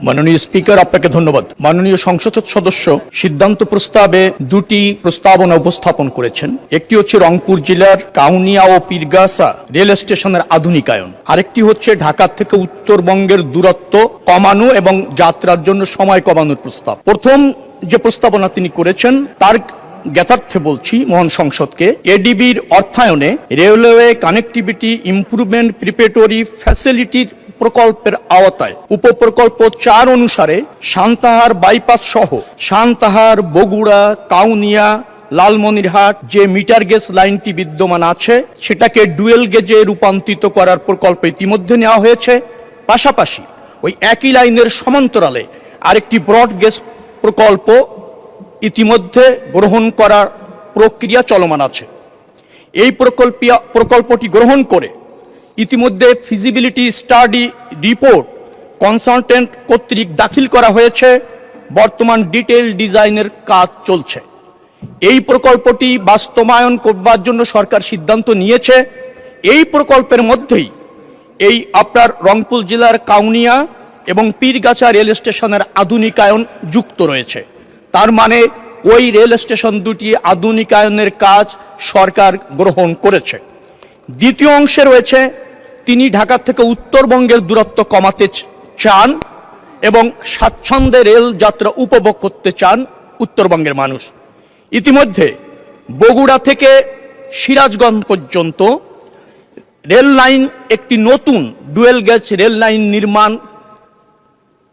মাননীয় স্পিকার, আপনাকে ধন্যবাদ। মাননীয় সংসদ সদস্য সিদ্ধান্ত প্রস্তাবে দুটি প্রস্তাবনা উপস্থাপন করেছেন। একটি হচ্ছে রংপুর জেলার কাউনিয়া ও পীরগাছা রেল স্টেশনের আধুনিকায়ন, আরেকটি হচ্ছে ঢাকা থেকে উত্তরবঙ্গের দূরত্ব কমানো এবং যাত্রার জন্য সময় কমানোর প্রস্তাব। প্রথম যে প্রস্তাবনা তিনি করেছেন তার জ্ঞাতার্থে বলছি মহান সংসদকে, এডিবির অর্থায়নে রেলওয়ে কানেক্টিভিটি ইমপ্রুভমেন্ট প্রিপারেটরি ফ্যাসিলিটির প্রকল্পের আওতায় উপপ্রকল্প 4 অনুসারে সান্তাহার বাইপাস সহ সান্তাহার, বগুড়া, কাউনিয়া, লালমনিরহাট যে মিটার গেজ লাইনটি বিদ্যমান আছে সেটাকে ডুয়েল গেজে রূপান্তরিত করার প্রকল্প ইতিমধ্যে নেওয়া হয়েছে। পাশাপাশি ওই একই লাইনের সমান্তরালে আরেকটি ব্রড গেজ প্রকল্প ইতিমধ্যে গ্রহণ করার প্রক্রিয়া চলমান আছে। এই প্রকল্পটি গ্রহণ করে ইতিমধ্যে ফিজিবিলিটি স্টাডি রিপোর্ট কনসালটেন্ট কর্তৃক দাখিল করা হয়েছে। বর্তমান ডিটেইল ডিজাইনের কাজ চলছে। এই প্রকল্পটি বাস্তবায়ন করবার জন্য সরকার সিদ্ধান্ত নিয়েছে। এই প্রকল্পের মধ্যেই এই আপনার রংপুর জেলার কাউনিয়া এবং পীরগাছা রেল স্টেশনের আধুনিকায়ন যুক্ত রয়েছে। তার মানে ওই রেল স্টেশন দুটি আধুনিকায়নের কাজ সরকার গ্রহণ করেছে। দ্বিতীয় অংশে রয়েছে তিনি ঢাকা থেকে উত্তরবঙ্গের দূরত্ব কমাতে চান এবং স্বাচ্ছন্দ্যে রেল যাত্রা উপভোগ করতে চান উত্তরবঙ্গের মানুষ। ইতিমধ্যে বগুড়া থেকে সিরাজগঞ্জ পর্যন্ত রেল লাইন একটি নতুন ডুয়েল গেজ রেল লাইন নির্মাণ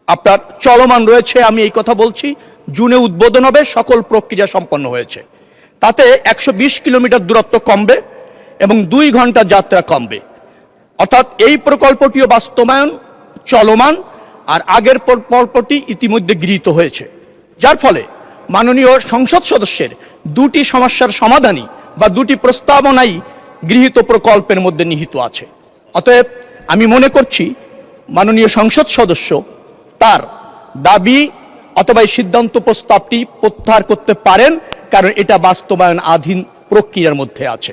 আপনার চলমান রয়েছে। আমি এই কথা বলছি, জুনে উদ্বোধন হবে, সকল প্রক্রিয়া সম্পন্ন হয়েছে। তাতে 120 কিলোমিটার দূরত্ব কমবে এবং 2 ঘন্টা যাত্রা কমবে। অর্থাৎ এই প্রকল্পটিও বাস্তবায়ন চলমান, আর আগের প্রকল্পটি ইতিমধ্যে গৃহীত হয়েছে। যার ফলে মাননীয় সংসদ সদস্যের দুটি সমস্যার সমাধানই বা দুটি প্রস্তাবনাই গৃহীত প্রকল্পের মধ্যে নিহিত আছে। অতএব আমি মনে করছি মাননীয় সংসদ সদস্য তার দাবি অথবা এই সিদ্ধান্ত প্রস্তাবটি প্রত্যাহার করতে পারেন, কারণ এটা বাস্তবায়ন আধীন প্রক্রিয়ার মধ্যে আছে।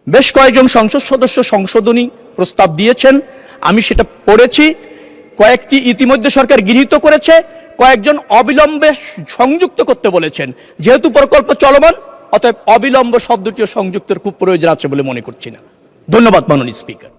বেশ কয়েকজন সংসদ সদস্য সংশোধনী প্রস্তাব দিয়েছেন, আমি সেটা পড়েছি। কয়েকটি ইতিমধ্যে সরকার গৃহীত করেছে, কয়েকজন অবিলম্বে সংযুক্ত করতে বলেছেন। যেহেতু প্রকল্প চলমান, অতএব অবিলম্ব শব্দটিও সংযুক্তের খুব প্রয়োজন আছে বলে মনে করছি না। ধন্যবাদ মাননীয় স্পিকার।